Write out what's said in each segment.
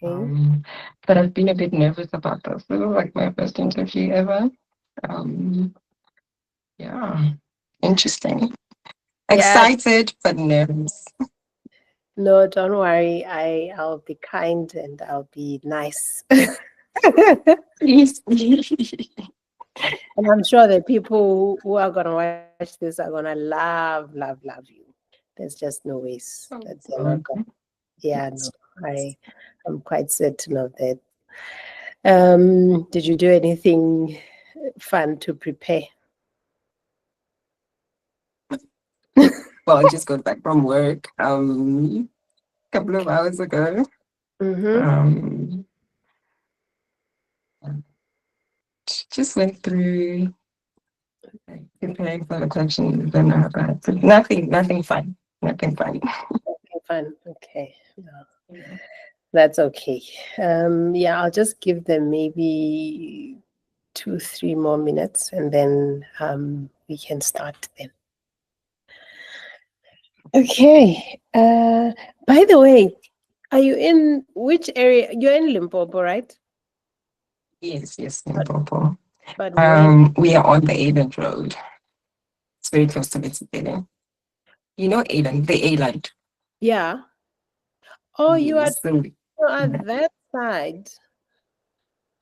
Okay. But I've been a bit nervous about this. This is like my first interview ever. Um, yeah, interesting. Yeah. Excited but nervous. No, don't worry. I'll be kind and I'll be nice. Please. And I'm sure the people who are gonna watch this are gonna love you. There's just no ways that they're not gonna. So, Yeah, no, I'm quite certain of that. Did you do anything fun to prepare? well, I just got back from work a couple of hours ago. Mm-hmm. Um, just went through like, preparing for the questions and all that. But nothing fun. Nothing fun. Okay, fun. Okay. No, that's okay. Yeah, I'll just give them maybe 2, 3 more minutes and then we can start then. Okay. By the way, are you in which area? You're in Limpopo, right? Yes, But Limpopo. but where? We are on the Avon Road. It's very close to Mitsubele. You know Avon, the island. Yeah. Oh, you are Yes. So, on that side.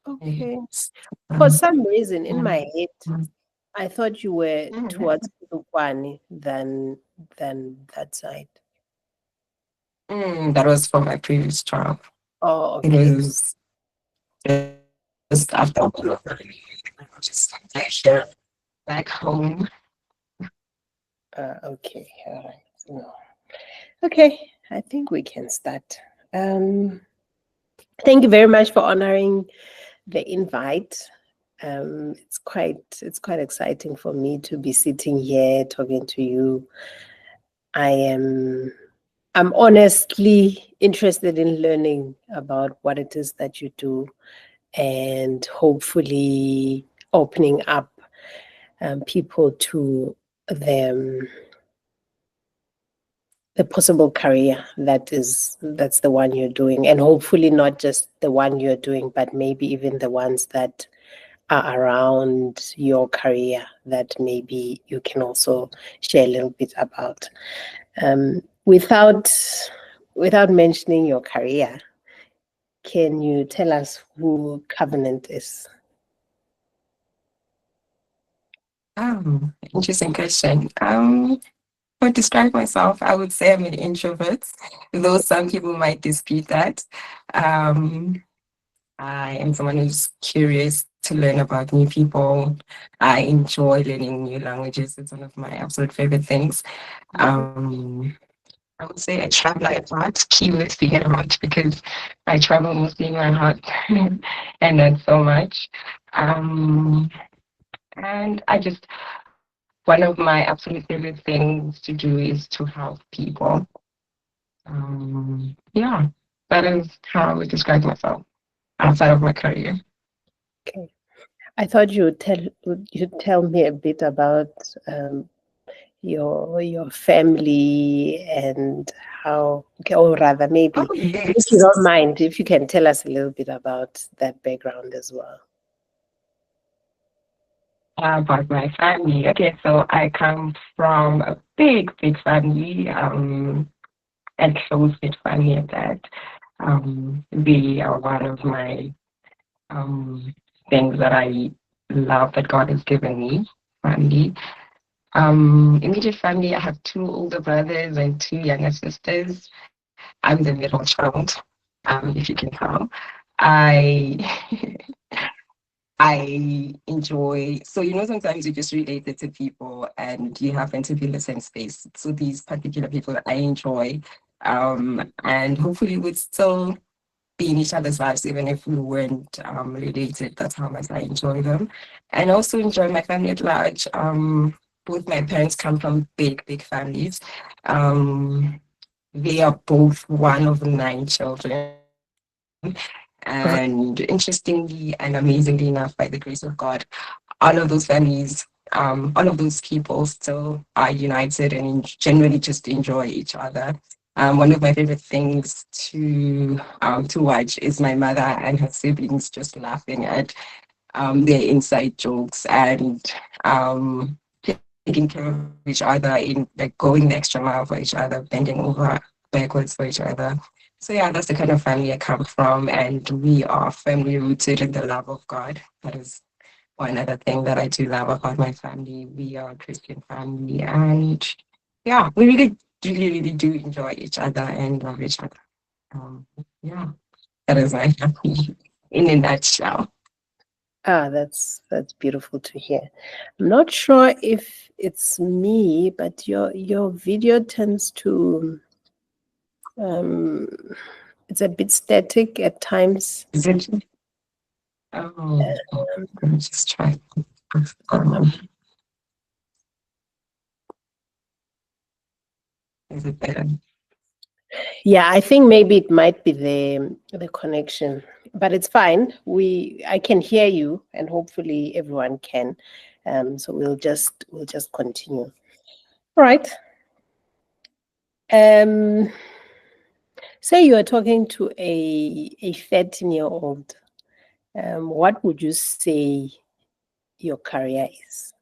Okay. yes. For Um, some reason, in mm, my head, mm, I thought you were mm, towards Polokwane than that side. that was for my previous job. Oh, It okay. was just after just like here back home. Okay. All right. No. Okay. I think we can start. Um, Thank you very much for honoring the invite. It's quite exciting for me to be sitting here talking to you. I am I'm honestly interested in learning about what it is that you do and hopefully opening up people to the the possible career that's the one you're doing, and hopefully not just the one you're doing, but maybe even the ones that are around your career that maybe you can also share a little bit about. Um, without without mentioning your career, can you tell us who Covenant is? Interesting question. To describe myself, I would say I'm an introvert, though some people might dispute that. Um, I am someone who's curious to learn about new people. I enjoy learning new languages. It's one of my absolute favorite things. Um, I would say I travel a lot, keyword being a lot, because I travel mostly in my heart and not so much. Um, and I just, one of my absolute favorite things to do is to help people. Yeah, that is how I would describe myself outside of my career. Okay. I thought you'd tell me a bit about your family and how, okay, or rather Oh, maybe if you don't yes. mind, if you can tell us a little bit about that background as well. About my family. Okay, so I come from a big family, and close-knit family at that. They are one of my um, things that I love that God has given me. Family. Immediate family. I have two older brothers and two younger sisters. I'm the middle child. If you can tell, I I enjoy, so sometimes you just relate it to people and you happen to be in the same space. So these particular people I enjoy, and hopefully would still be in each other's lives, even if we weren't related. That's how much I enjoy them. And also enjoy my family at large. Both my parents come from big families. Um, they are both one of 9 children. And interestingly and amazingly enough, by the grace of God, all of those families, all of those people still are united and genuinely just enjoy each other. One of my favorite things to watch is my mother and her siblings just laughing at their inside jokes and taking care of each other in like going the extra mile for each other, bending over backwards for each other. So yeah, that's the kind of family I come from, and we are firmly rooted in the love of God. That is one other thing that I do love about my family. We are a Christian family, and yeah, we really do enjoy each other and love each other. Yeah, that is my family in a nutshell. That's beautiful to hear. I'm not sure if it's me, but your video tends to um, it's a bit static at times. Is it? Oh, let me just try. Um, is it better? Yeah, I think maybe it might be the connection, but it's fine. I can hear you, and hopefully everyone can. So we'll just continue. All right. Um, say you are talking to a 13-year-old. What would you say your career is?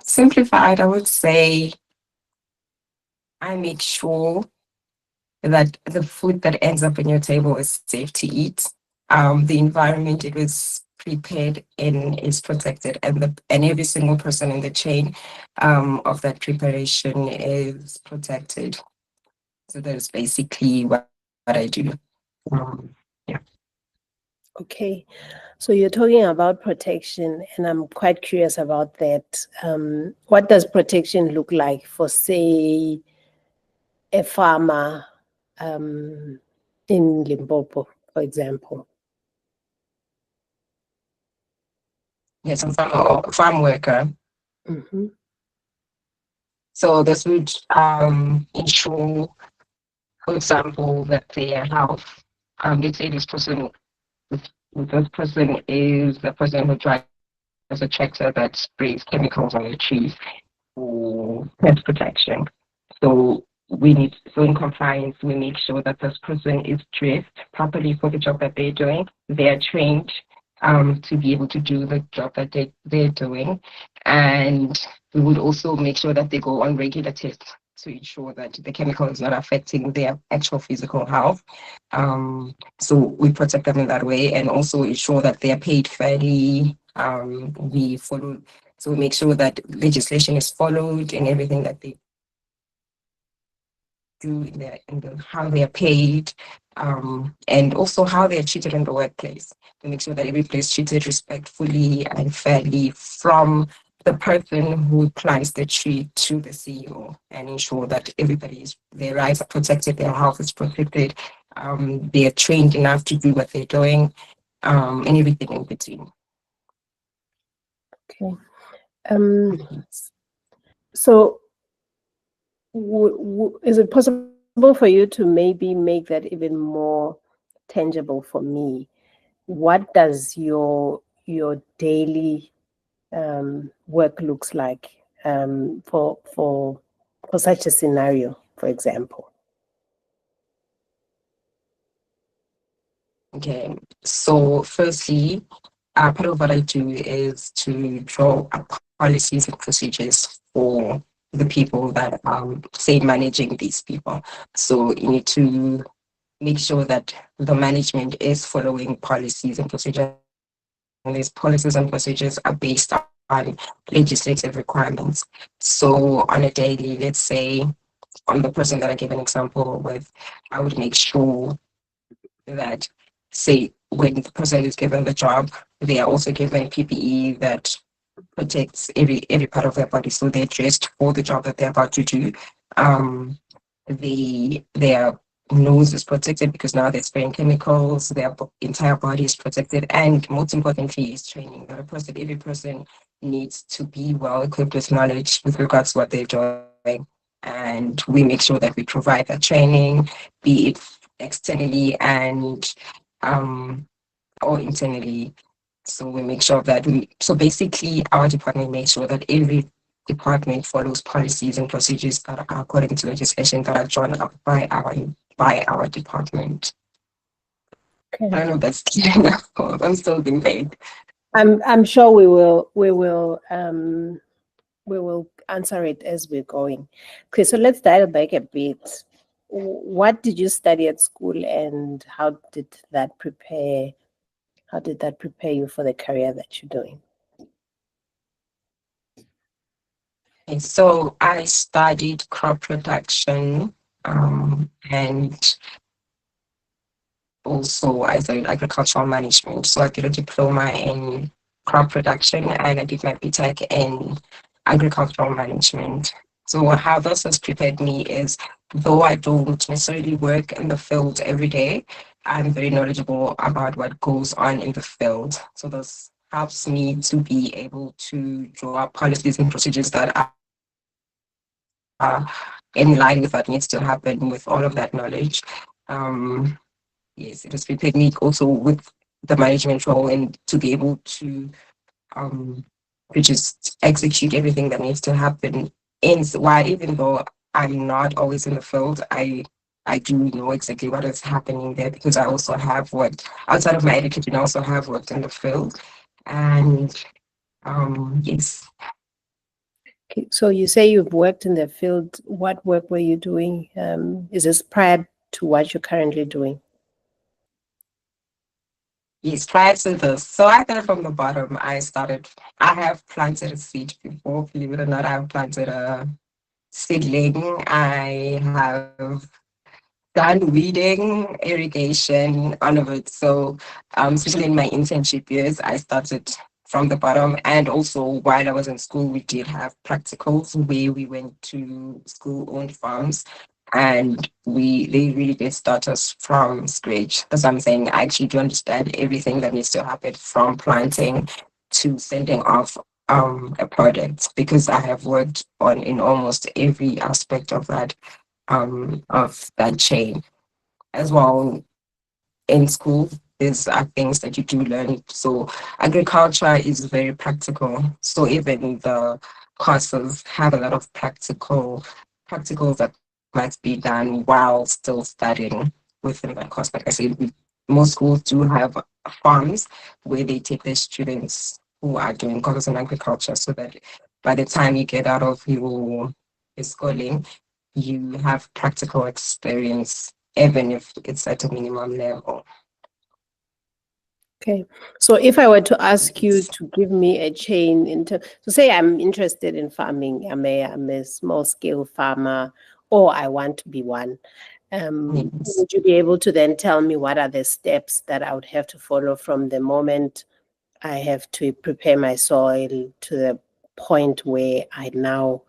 Simplified, I would say I make sure that the food that ends up on your table is safe to eat. The environment it was prepared in is protected, and every single person in the chain of that preparation is protected. So that is basically what I do. Yeah. Okay, so you're talking about protection, and I'm quite curious about that. What does protection look like for, say, a farmer um, in Limpopo, for example? Yes, I'm a farm worker. Hmm. So this would ensure, for example, that their health, let's say this person is the person who drives a tractor that sprays chemicals on the trees for pest protection. So so in compliance, we make sure that this person is dressed properly for the job that they're doing. They are trained to be able to do the job that they're doing. And we would also make sure that they go on regular tests to ensure that the chemical is not affecting their actual physical health. So we protect them in that way and also ensure that they are paid fairly. We follow, so we make sure that legislation is followed and everything that they do in the how they are paid, and also how they are treated in the workplace. To make sure that every place treated respectfully and fairly from the person who plants the tree to the CEO, and ensure that their rights are protected, their health is protected, they are trained enough to do what they're doing, and everything in between. Okay. So, is it possible for you to maybe make that even more tangible for me? What does your daily work looks like for such a scenario, for example? Okay, so firstly, part of what I do is to draw up policies and procedures for the people that say managing these people. So you need to make sure that the management is following policies and procedures, and these policies and procedures are based on legislative requirements. So on a daily, let's say on the person that I gave an example with, I would make sure that, say, when the person is given the job, they are also given PPE that protects every part of their body, so they're dressed for the job that they're about to do. Um, their nose is protected because now they're spraying chemicals. Their entire body is protected, and most importantly, is training. That every person needs to be well equipped with knowledge with regards to what they're doing, and we make sure that we provide that training, be it externally and um, or internally. So we make sure that so basically our department makes sure that department follows policies and procedures that are according to legislation that are drawn up by our department. I Okay. don't know if that's clear enough. I'm still being vague. I'm sure we will answer it as we're going. Okay, so let's dial back a bit. What did you study at school, and how did that prepare you for the career that you're doing? Okay, so I studied crop production, and also I studied agricultural management. So I did a diploma in crop production and I did my BTech in agricultural management. So how this has prepared me is, though I don't necessarily work in the field every day, I'm very knowledgeable about what goes on in the field. So this helps me to be able to draw up policies and procedures that are in line with what needs to happen with all of that knowledge. Um, Yes, it has prepared me also with the management role and to be able um, to just execute everything that needs to happen. And why, even though I'm not always in the field, I do know exactly what is happening there because I also have worked outside of my education. I also have worked in the field, and yes, Okay, so you say you've worked in the field. What work were you doing? Is this prior to what you're currently doing? yes. Prior to this, so I started from the bottom. I have planted a seed before. Believe it or not, I have planted a seedling. I have done weeding, irrigation, all of it. So, especially in my internship years, I started from the bottom. And also, while I was in school, we did have practicals where we went to school-owned farms, and they really did start us from scratch. That's what I'm saying. I actually do understand everything that needs to happen from planting to sending off a product because I have worked on in almost every aspect of that chain as well. In school, these are things that you do learn. So agriculture is very practical. So even the courses have a lot of practicals that must be done while still studying within that course. Like I said, most schools do have farms where they take their students who are doing courses in agriculture so that by the time you get out of your schooling, you have practical experience, even if it's at a minimum level. Okay. So if I were to ask you to give me a chain so say I'm interested in farming, I'm a small scale farmer, or I want to be one. Yes. Would you be able to then tell me what are the steps that I would have to follow from the moment I have to prepare my soil to the point where I now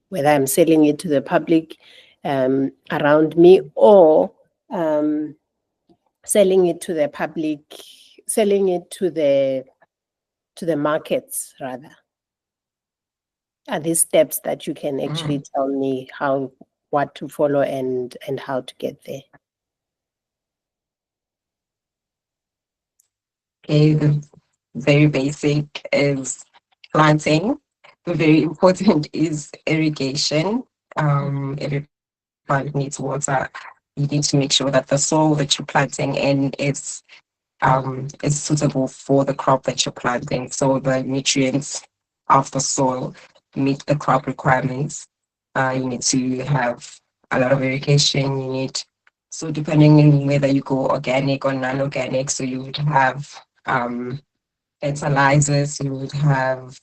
whether I'm selling it to the public around me, or um, selling it to the public, selling it to the markets rather? Are these steps that you can actually Mm. tell me what to follow and how to get there? Okay, the very basic is planting. The very important is irrigation. Every plant needs water. You need to make sure that the soil that you're planting in is suitable for the crop that you're planting. So the nutrients of the soil meet the crop requirements. You need to have a lot of irrigation. So depending on whether you go organic or non-organic, so you would have um, fertilizers, you would have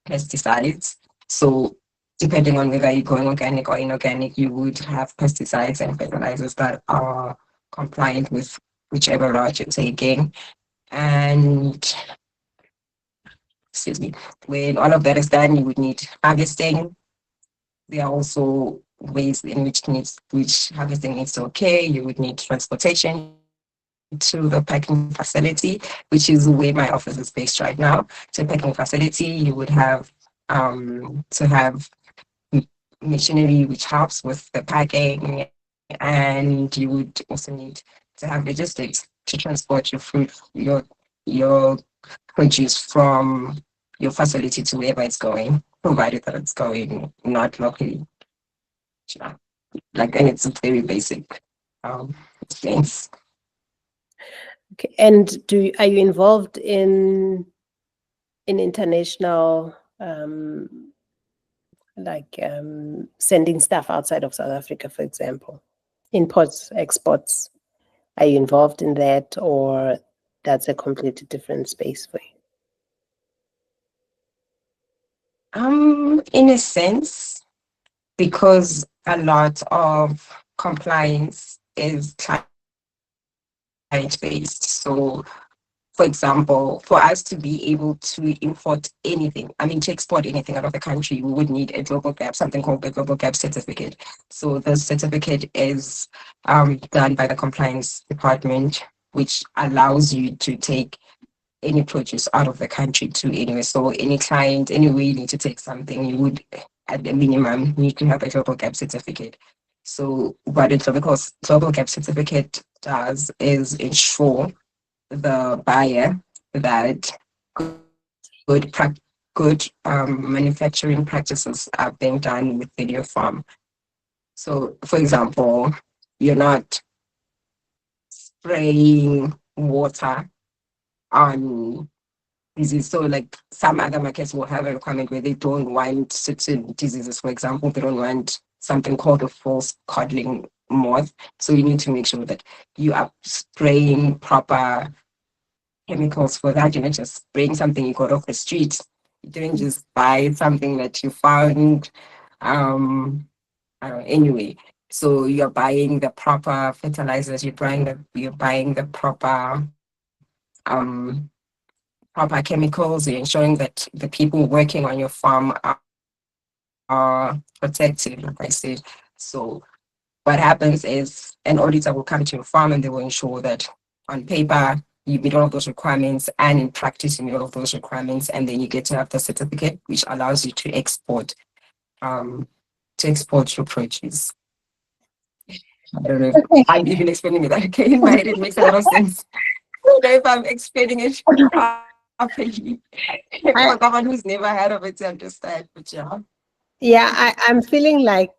pesticides. So depending on whether you're going organic or inorganic, you would have pesticides and fertilizers that are compliant with whichever route you're taking. And excuse me, when all of that is done, you would need harvesting. There are also ways in which harvesting needs to occur. You would need transportation to the packing facility, which is where my office is based right now. To a packing facility, you would have to have machinery which helps with the packing, and you would also need to have logistics to transport your fruit, your produce from your facility to wherever it's going, provided that it's going not locally. Yeah. Like, and it's very basic things. Okay. And are you involved in international sending stuff outside of South Africa, for example, imports, exports? Are you involved in that, or that's a completely different space for you? In a sense, because a lot of compliance is client-based. So, for example, for us to be able to import anything, I mean, to export anything out of the country, we would need a global gap, something called the global gap certificate. So the certificate is done by the compliance department, which allows you to take any produce out of the country to anywhere. So any client, anywhere you need to take something, you would, at the minimum, need to have a global gap certificate. So what a global gap certificate does is ensure the buyer that good manufacturing practices are being done within your farm. So, for example, you're not spraying water on disease. So, like some other markets will have a requirement where they don't want certain diseases. For example, they don't want something called a false codling moth. So, you need to make sure that you are spraying proper chemicals for that. You're not just spraying something you got off the street. You didn't just buy something that you found. Anyway, so you're buying the proper fertilizers. You're buying the um, proper chemicals. You're ensuring that the people working on your farm are protected, like I said. So what happens is an auditor will come to your farm and they will ensure that on paper you meet all of those requirements, and in practice you meet all of those requirements, and then you get to have the certificate which allows you to export your produce. I don't know if Okay. I'm even explaining it okay in my head. It makes a lot of sense. I don't know if I'm explaining it properly I, for someone who's never heard of it to understand, but yeah. yeah, I'm feeling like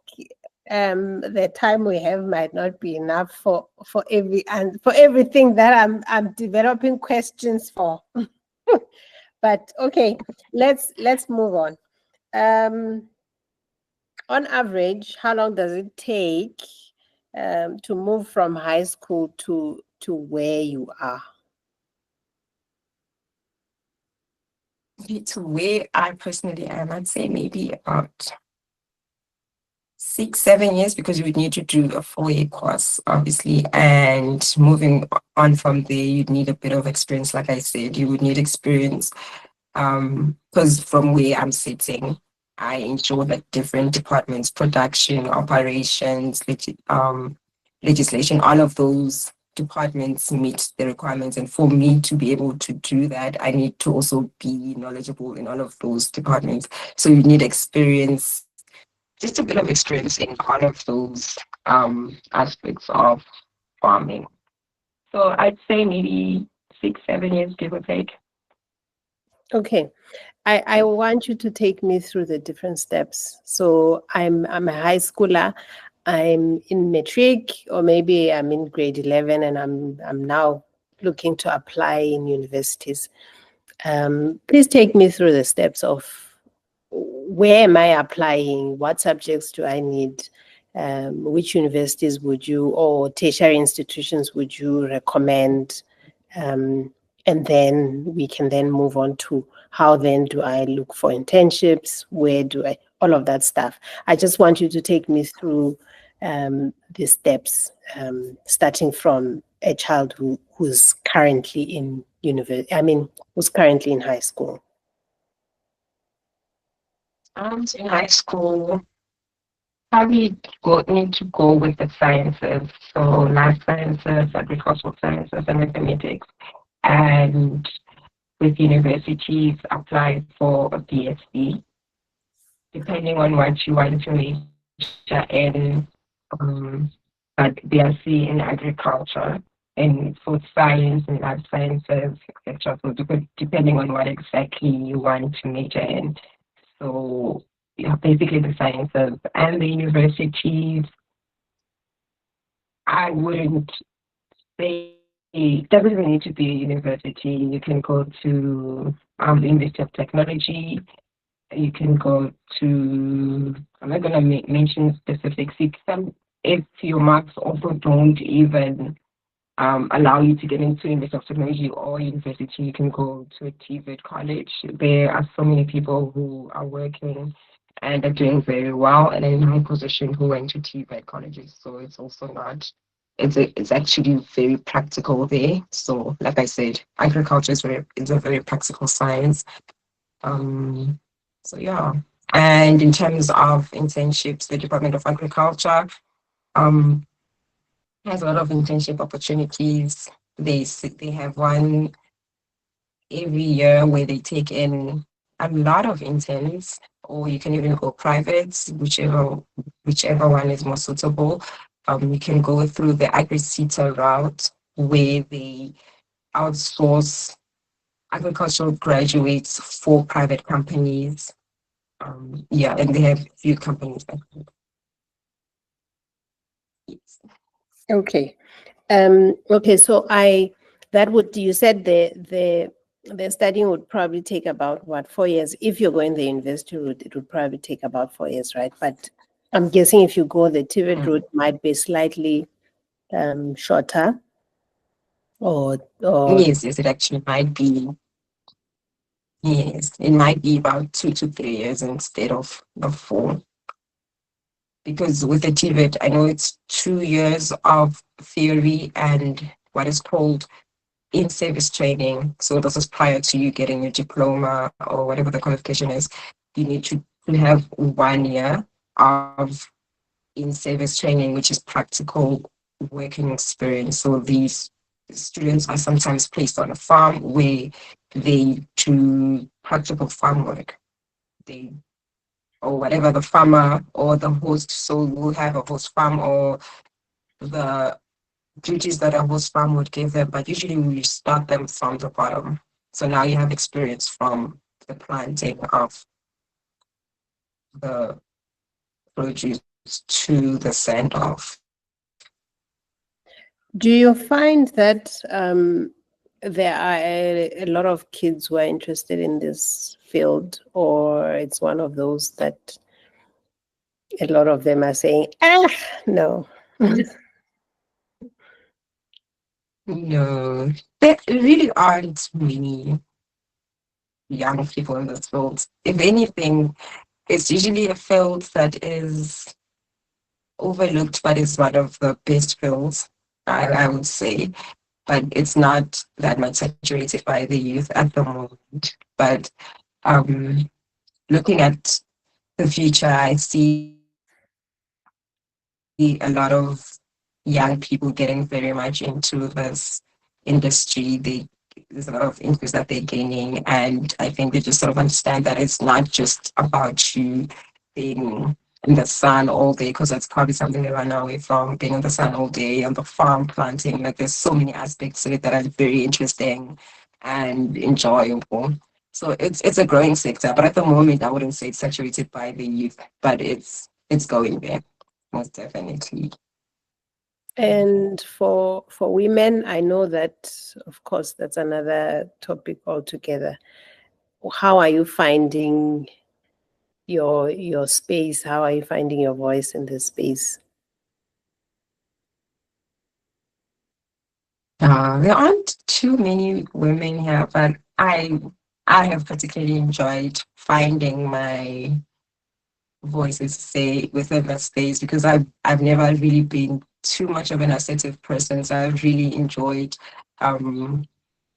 the time we have might not be enough for everything that I'm developing questions for. But okay, let's move on. On average, how long does it take to move from high school to where you are? To where I personally am, I'd say maybe about 6, 7 years, because you would need to do a 4-year course, obviously. And moving on from there, you'd need a bit of experience. Like I said, you would need experience because from where I'm sitting, I ensure that different departments, production, operations, legislation, all of those departments meet the requirements. And for me to be able to do that, I need to also be knowledgeable in all of those departments. So you need experience, just a bit of experience in all of those aspects of farming. So I'd say maybe 6, 7 years, give or take. Okay. I want you to take me through the different steps. So I'm a high schooler. I'm in matric, or maybe I'm in grade 11, and I'm now looking to apply in universities. Please take me through the steps of where am I applying? What subjects do I need? Which universities would you, or tertiary institutions would you recommend? And then we can then move on to how then do I look for internships? Where do I, all of that stuff. I just want you to take me through the steps, starting from a child who's currently in university, who's currently in high school. So in high school, probably need to go with the sciences, so life sciences, agricultural sciences, and mathematics. And with universities, apply for a BSc, depending on what you want to major in, but BSc in agriculture. in food science and life sciences, etc. So depending on what exactly you want to major in. So yeah, basically the sciences and the universities. I wouldn't say it doesn't even need to be a university. You can go to the University of Technology. You can go to. I'm not gonna mention specifics. If your marks also don't even allow you to get into University of Technology or university, you can go to a TVET college. There are so many people who are working and are doing very well and in high position who went to TVET colleges. So it's also not, it's actually very practical there. So like I said, agriculture is a very practical science. Um, so yeah. And in terms of internships, the Department of Agriculture, um, has a lot of internship opportunities. They have one every year where they take in a lot of interns, or you can even go private, whichever one is more suitable. You can go through the AgriCita route where they outsource agricultural graduates for private companies. Yeah, and they have few companies that yes. Okay. Okay, so that would, you said the studying would probably take about what, 4 years? If you're going the university route, it would probably take about 4 years, right? But I'm guessing if you go the TVET route, might be slightly shorter, or Yes, it actually might be. Yes, it might be about 2 to 3 years instead of the four. Because with the TVET, I know it's 2 years of theory and what is called in-service training. So this is prior to you getting your diploma or whatever the qualification is. You need to have 1 year of in-service training, which is practical working experience. So these students are sometimes placed on a farm where they do practical farm work. They or whatever the farmer or the host. So we'll have a host farm or the duties that a host farm would give them, but usually we start them from the bottom. So now you have experience from the planting of the produce to the send off. do you find that there are a lot of kids who are interested in this field, or it's one of those that a lot of them are saying, no. No, there really aren't many young people in this field. If anything, it's usually a field that is overlooked, but is one of the best fields, I would say. But it's not that much saturated by the youth at the moment. But um, looking at the future, I see a lot of young people getting very much into this industry. There's a lot of interest that they're gaining, and I think they just sort of understand that it's not just about you being in the sun all day, because that's probably something they run away from, being in the sun all day on the farm planting. Like there's so many aspects to it that are very interesting and enjoyable. So it's a growing sector, but at the moment I wouldn't say it's saturated by the youth, but it's going there, most definitely. And for women, I know that, of course, that's another topic altogether. How are you finding your space? How are you finding your voice in this space? There aren't too many women here, but I have particularly enjoyed finding my voices say within the space because I've never really been too much of an assertive person. So I've really enjoyed um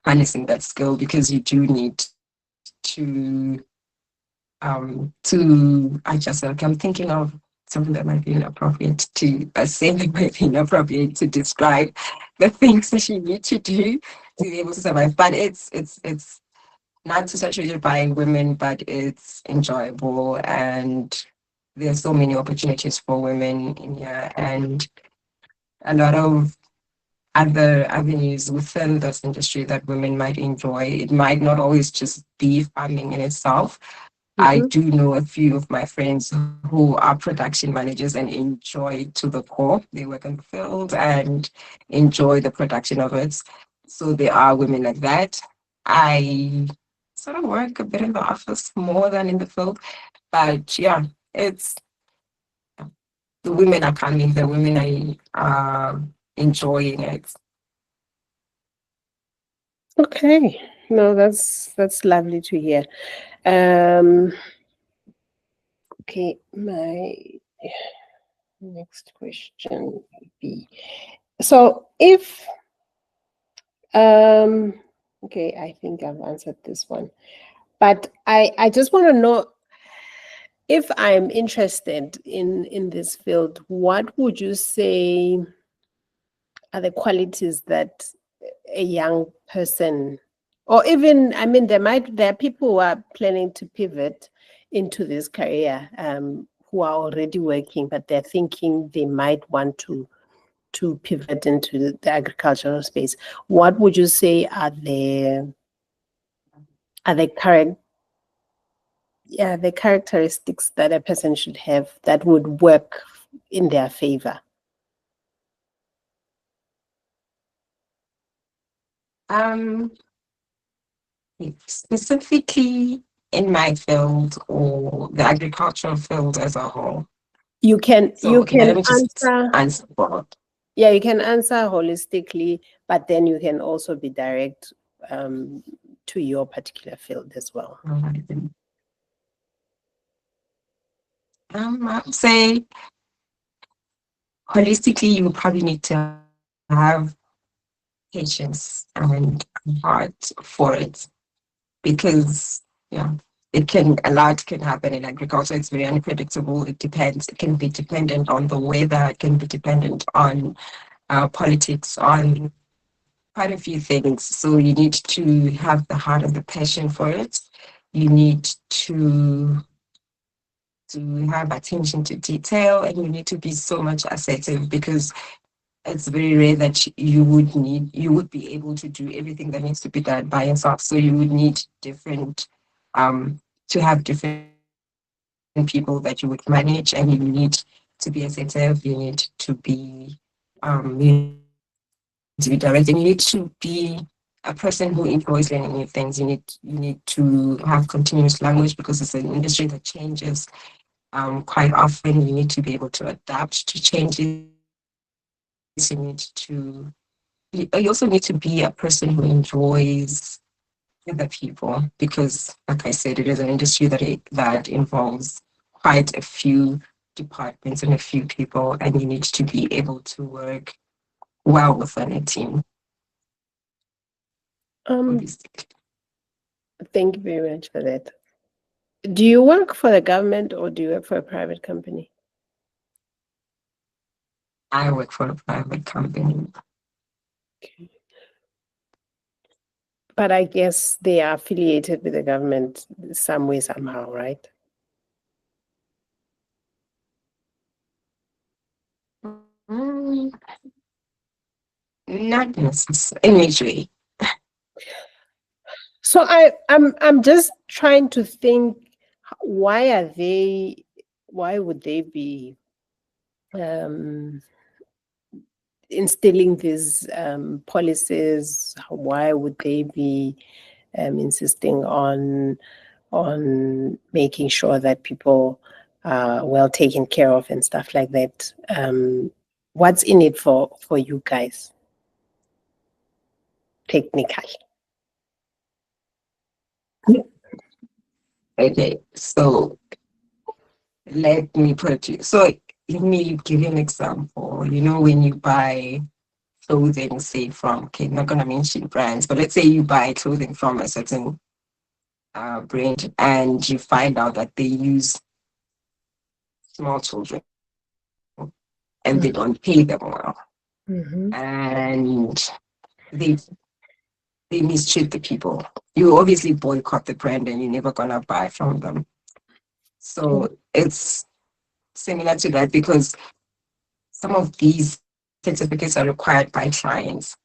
harnessing that skill because you do need to adjust yourself. I'm thinking of something that might be inappropriate to say that might be inappropriate to describe the things that you need to do to be able to survive. But it's not too saturated by women, but it's enjoyable and there's so many opportunities for women in here and a lot of other avenues within this industry that women might enjoy. It might not always just be farming in itself. I Mm-hmm. do know a few of my friends who are production managers and enjoy it to the core. They work in the field and enjoy the production of it. So there are women like that. I sort of work a bit in the office more than in the field, but yeah, it's the women are coming, the women are enjoying it. Okay. No, that's lovely to hear. Um, okay, my next question would be, so if um okay, I think I've answered this one. But I just want to know, if I'm interested in this field, what would you say are the qualities that a young person, or even, I mean, there are people who are planning to pivot into this career, who are already working, but they're thinking they might want to pivot into the agricultural space. What would you say are the current yeah, the characteristics that a person should have that would work in their favor? Um, Specifically in my field or the agricultural field as a whole. You can So, you okay, now let can me just answer, answer both. yeah, you can answer holistically, but then you can also be direct, to your particular field as well. I would say holistically, you would probably need to have patience and heart for it because, yeah, a lot can happen in agriculture. It's very unpredictable. It depends. It can be dependent on the weather. It can be dependent on politics, on quite a few things. So you need to have the heart and the passion for it. You need to have attention to detail, and you need to be so much assertive because it's very rare that you would be able to do everything that needs to be done by yourself. So you would need different to have different people that you would manage, and you need to be assertive. You need to be you need to be direct, and you need to be a person who enjoys learning new things. You need to have continuous language because it's an industry that changes quite often. You need to be able to adapt to changes. You also need to be a person who enjoys other people because, like I said, it is an industry that involves quite a few departments and a few people, and you need to be able to work well within a team, Um, obviously. thank you very much for that. Do you work for the government or do you work for a private company? I work for a private company. Okay. But I guess they are affiliated with the government some way, somehow, right? Mm, not necessarily. Imagery. So I'm just trying to think, why are they why would they be um, instilling these policies? Why would they be insisting on making sure that people are well taken care of and stuff like that? What's in it for you guys, technically? Okay, so let me put you. So let me give you an example. You know, when you buy clothing, say from, okay, I'm not gonna mention brands, but let's say you buy clothing from a certain brand, and you find out that they use small children and they don't pay them well, Mm-hmm. and they they mistreat the people. You obviously boycott the brand, and you're never gonna buy from them. So it's similar to that because some of these certificates are required by clients.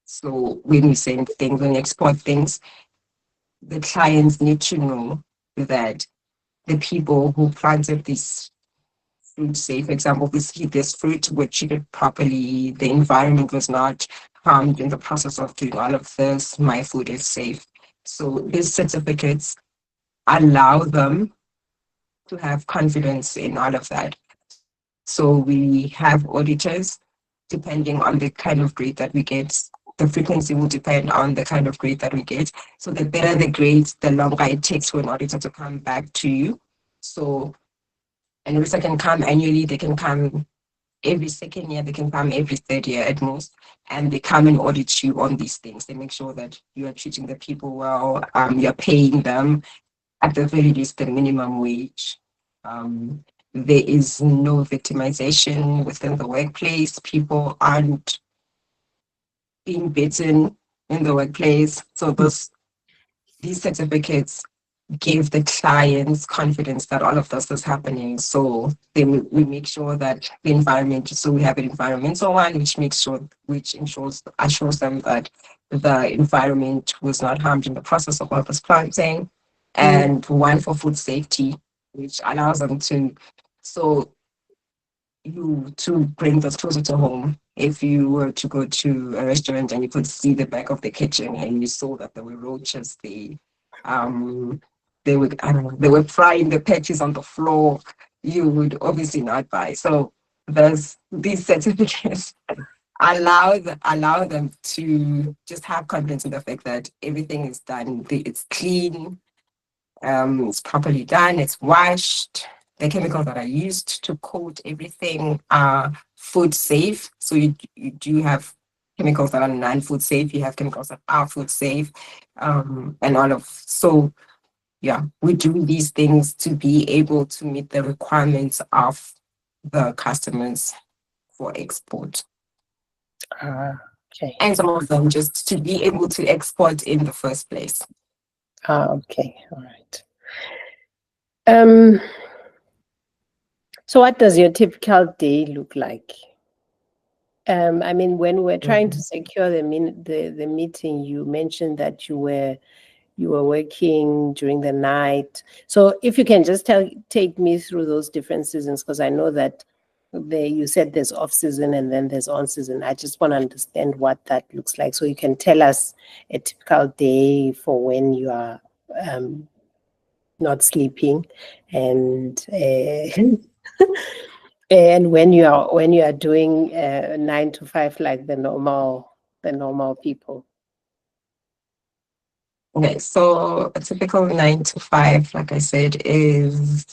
So when we send things, when we export things, the clients need to know that the people who planted this fruit, say, for example, this fruit were treated properly, the environment was not harmed in the process of doing all of this, my food is safe. So these certificates allow them to have confidence in all of that. So we have auditors, depending on the kind of grade that we get. The frequency will depend on the kind of grade that we get. So the better the grade, the longer it takes for an auditor to come back to you. So an auditor can come annually, they can come every second year, they can come every third year at most, and they come and audit you on these things. They make sure that you are treating the people well, you're paying them at the very least the minimum wage. There is no victimization within the workplace. People aren't being beaten in the workplace. So these certificates give the clients confidence that all of this is happening. So we make sure that the environment, so we have an environmental one, which assures them that the environment was not harmed in the process of all this planting, and one for food safety, which allows them so to bring this closer to home. If you were to go to a restaurant and you could see the back of the kitchen and you saw that there were roaches, um I don't know, they were frying the patches on the floor, you would obviously not buy. So there's these certificates allow them to just have confidence in the fact that everything is done, it's clean, it's properly done, it's washed. The chemicals that are used to coat everything are food safe. So you do have chemicals that are non-food safe, you have chemicals that are food safe, and all of so yeah, we do these things to be able to meet the requirements of the customers for export. Okay. And some of them just to be able to export in the first place. Okay. All right. Um, so what does your typical day look like? I mean, when we're trying to secure the meeting, you mentioned that you were working during the night. So if you can just take me through those different seasons, because I know that you said there's off season and then there's on season. I just want to understand what that looks like. So you can tell us a typical day for when you are not sleeping, and and when you are doing 9 to 5 like the normal people. Okay, so a typical 9 to 5, like I said, is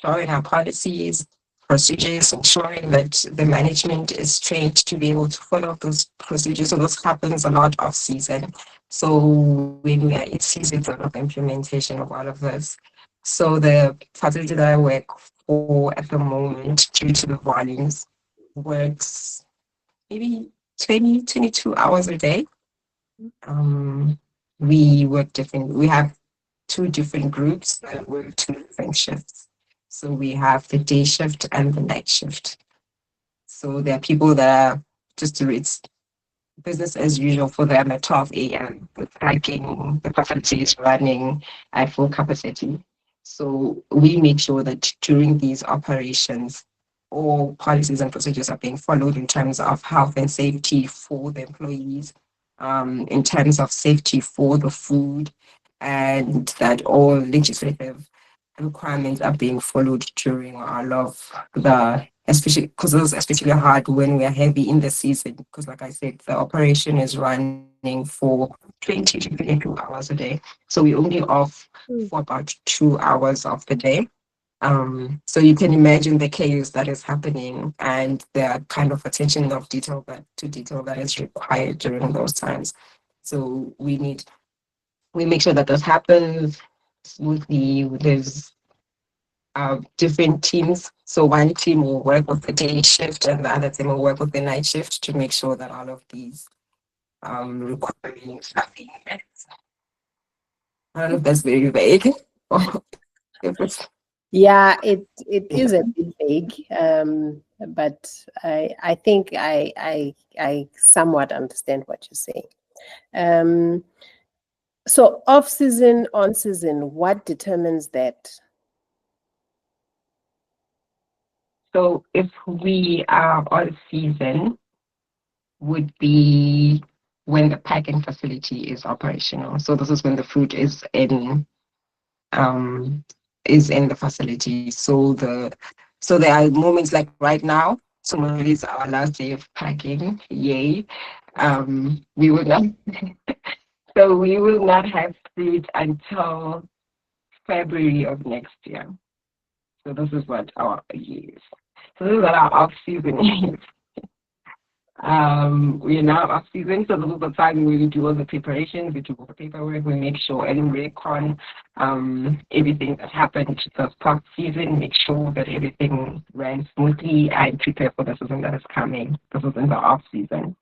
drawing our policies, procedures, ensuring that the management is trained to be able to follow those procedures. So this happens a lot off season. So when we are in season of implementation of all of this, so the facility that I work for at the moment, due to the volumes, works maybe 20, 22 hours a day. Um, we have two different groups that work two different shifts. So we have the day shift and the night shift. So there are people that are just to it's business as usual for them at 12 a.m. with packing, the facility is running at full capacity. So we make sure that during these operations, all policies and procedures are being followed in terms of health and safety for the employees, in terms of safety for the food, and that all legislative requirements are being followed during all of especially because it's especially hard when we are heavy in the season, because like I said, the operation is running for 20 to 22 hours a day. So we only off for about 2 hours of the day. So you can imagine the chaos that is happening and the kind of attention of detail that is required during those times. So we make sure that this happens smoothly. There's different teams. So one team will work with the day shift and the other team will work with the night shift to make sure that all of these requirements are being met. I don't know if that's very vague. Or if it's Yeah, it is a bit vague. but I think I somewhat understand what you're saying. So off season, on season, what determines that? So if we are on season, would be when the packing facility is operational. So this is when the fruit um is in the facility. So there are moments like right now. Tomorrow is our last day of packing. Yay. We will not so we will not have fruit until February of next year. So this is what our years. So this is what our off season is. We are now off season, so this is the time where we do all the preparations, we do all the paperwork, we make sure and recon everything that happened the past season, make sure that everything ran smoothly and prepare for the season that is coming. This is in the off season.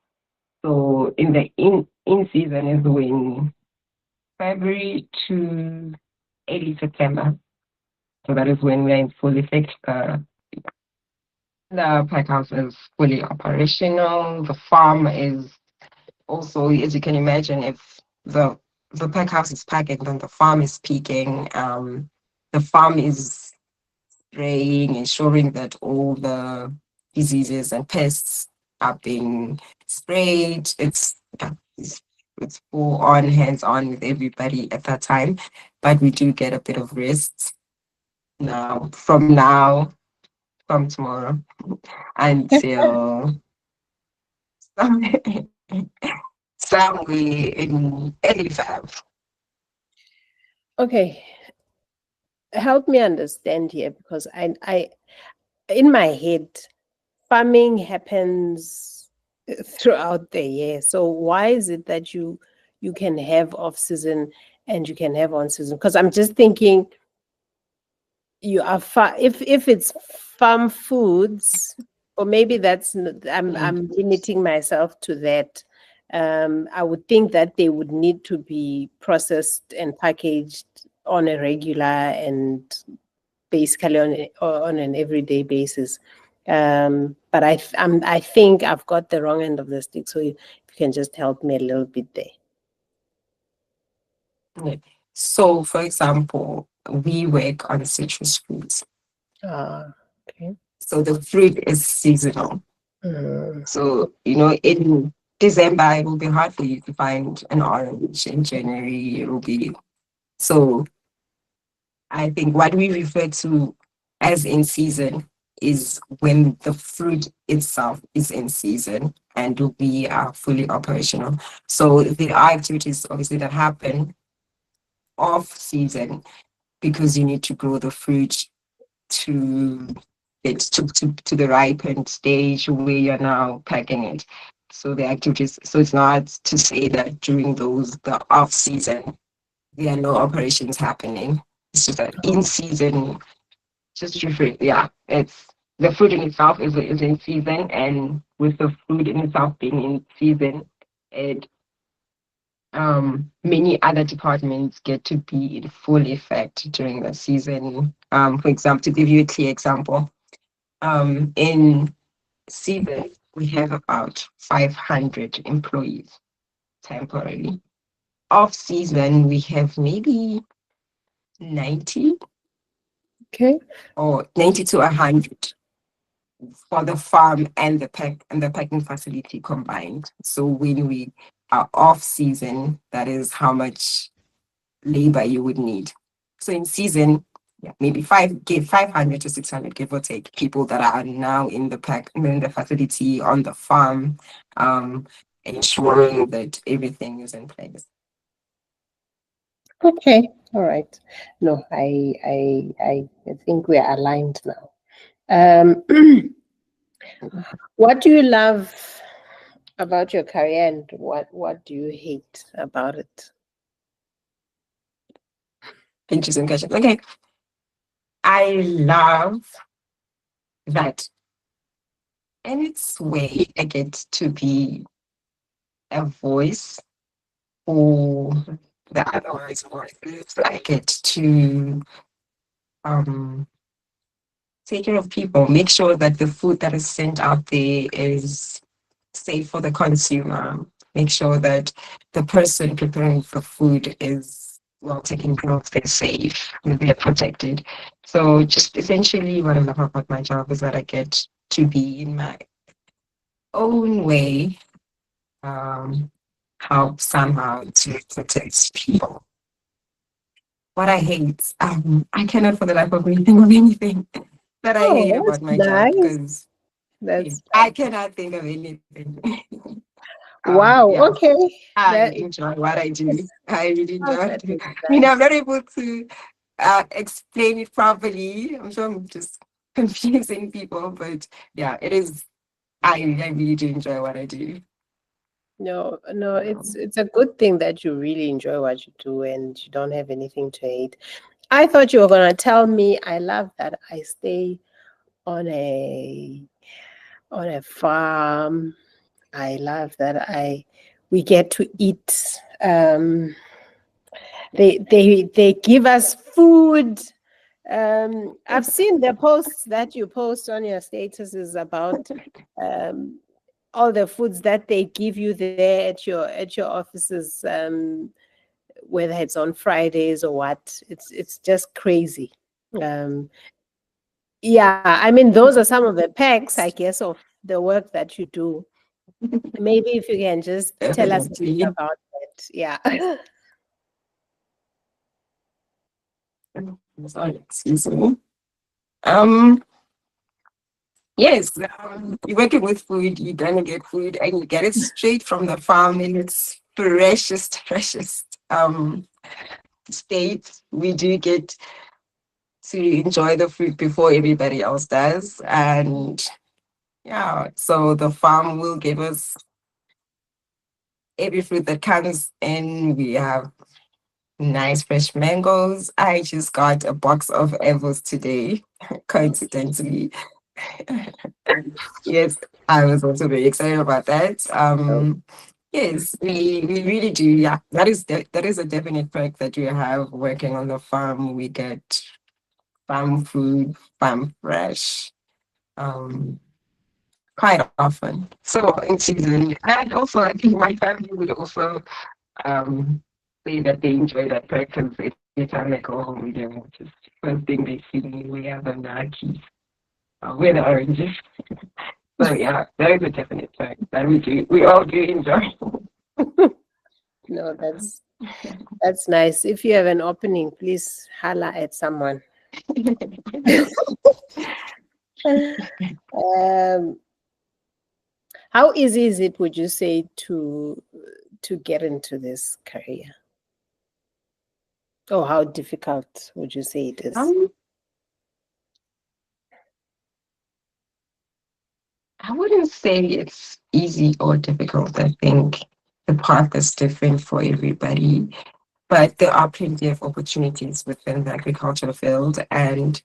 So in the in season is when February to early September. So that is when we're in full effect. The pack house is fully operational. The farm is also, as you can imagine, if the pack house is packing, then the farm is peaking. The farm is spraying, ensuring that all the diseases and pests are being sprayed. It's full on, hands on with everybody at that time, but we do get a bit of rest now, from tomorrow until somewhere in early Feb. Okay, help me understand here, because I in my head, farming happens throughout the year. So why is it that you can have off season and you can have on season? Because I'm just thinking, you are if it's farm foods, or maybe I'm limiting myself to that. I would think that they would need to be processed and packaged on a regular and basically on an everyday basis. But I think I've got the wrong end of the stick. So if you can just help me a little bit there. So, for example, we work on citrus fruits. Okay. So the fruit is seasonal. Mm. So, in December, it will be hard for you to find an orange. In January, it will be. So I think what we refer to as in season is when the fruit itself is in season and will be fully operational. So there are activities obviously that happen off season because you need to grow the fruit to to the ripened stage where you're now packing it. So the activities, so it's not to say that during the off season, there are no operations happening. It's just that in season, just different. Yeah, it's the fruit in itself is in season, and with the fruit in itself being in season, it many other departments get to be in full effect during the season. For example, to give you a clear example, in season we have about 500 employees temporarily. Off season we have maybe 90 Okay. or 90 to 100 for the farm and the packing facility combined. So when we are off season, that is how much labor you would need. So in season, yeah, maybe 500 to 600, give or take, people that are now in the facility on the farm, ensuring that everything is in place. Okay. All right. No, I think we are aligned now. What do you love about your career, and what do you hate about it? Interesting question. Okay. I love that in its way, I get to be a voice for the otherwise voiceless. I get to um, take care of people, make sure that the food that is sent out there is safe for the consumer, make sure that the person preparing the food is well taken care of, they're safe, they're protected. So just essentially what I love about my job is that I get to be in my own way, um, help somehow to protect people. What I hate, I cannot for the life of me think of anything that I hate Oh, about that's my job nice. because That's I cannot think of anything. wow. Yeah, Okay. I That enjoy what I do. is, I really enjoy sounds what I like do. it's I mean, I'm nice. not able to explain it properly. I'm sure I'm just confusing people, but yeah, it is. I really do enjoy what I do. No, no, Um, it's a good thing that you really enjoy what you do and you don't have anything to hate. I thought you were gonna tell me I love that I stay on a farm. I love that I we get to eat. They give us food. I've seen the posts that you post on your statuses about um, all the foods that they give you there at your offices, whether it's on Fridays or what. It's just crazy. Um, yeah, I mean those are some of the perks, I guess, of the work that you do. Maybe if you can just tell us a bit Definitely. about it. Yeah. Sorry, excuse me. Um, yes, you're working with food, you're gonna get food and you get it straight from the farm in its freshest state. We do get to enjoy the fruit before everybody else does. And yeah, so the farm will give us every fruit that comes in. We have nice fresh mangoes. I just got a box of apples today, coincidentally. Yes, I was also very excited about that. Yes, we really do. Yeah, that is a definite perk that we have working on the farm. We get farm food, farm fresh. Um, quite often. So in season, and also I think my family would also um, say that they enjoy that perk because anytime they go home, they will just first thing they see me, we have the Nikes, with the oranges. So yeah, that is a definite perk that we all do enjoy. No, that's nice. If you have an opening, please holla at someone. Um, how easy is it, would you say, to get into this career? Or how difficult would you say it is? um, I wouldn't say it's easy or difficult. I think the path is different for everybody, but there are plenty of opportunities within the agricultural field. And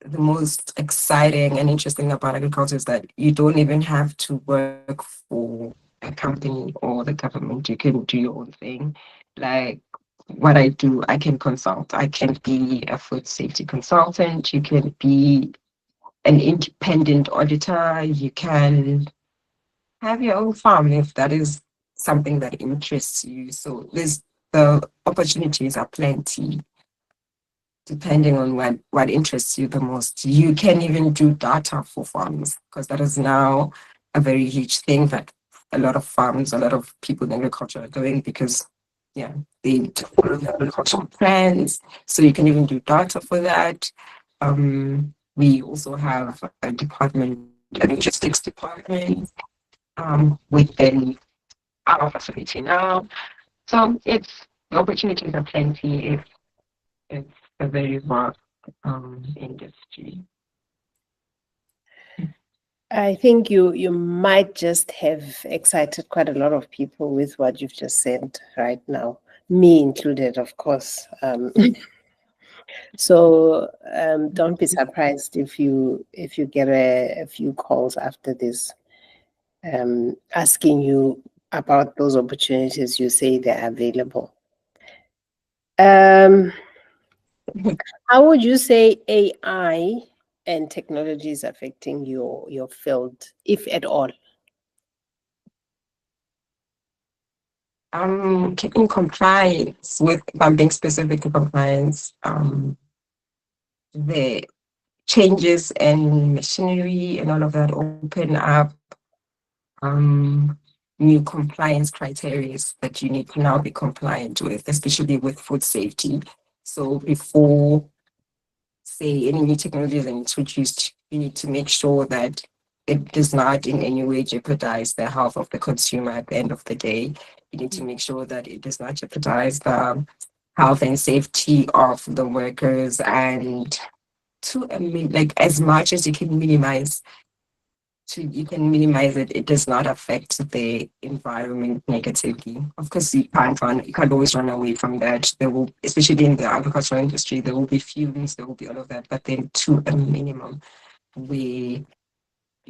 the most exciting and interesting about agriculture is that you don't even have to work for a company or the government. You can do your own thing. Like what I do, I can consult. I can be a food safety consultant. You can be an independent auditor. You can have your own farm if that is something that interests you. So there's the opportunities are plenty depending on what interests you the most. You can even do data for farms because that is now a very huge thing that a lot of farms, a lot of people in agriculture are doing because yeah, they follow the agricultural plans. So you can even do data for that. We also have a department, a logistics department, within our facility now. So the opportunities are plenty. It's a very vast industry. I think you might just have excited quite a lot of people with what you've just said right now, me included, of course. So don't be surprised if you get a few calls after this, asking you about those opportunities you say they're available. Um, how would you say AI and technology is affecting your field, if at all? Keeping compliance with, if I'm being specific to compliance, the changes in machinery and all of that open up new compliance criteria that you need to now be compliant with, especially with food safety. So before, say, any new technology is introduced, you need to make sure that it does not in any way jeopardize the health of the consumer at the end of the day. You need to make sure that it does not jeopardize the health and safety of the workers, and to like as much as you can minimize, it, it does not affect the environment negatively. Of course, you can't always run away from that. There will, especially in the agricultural industry, there will be fumes, there will be all of that, but then to a minimum, we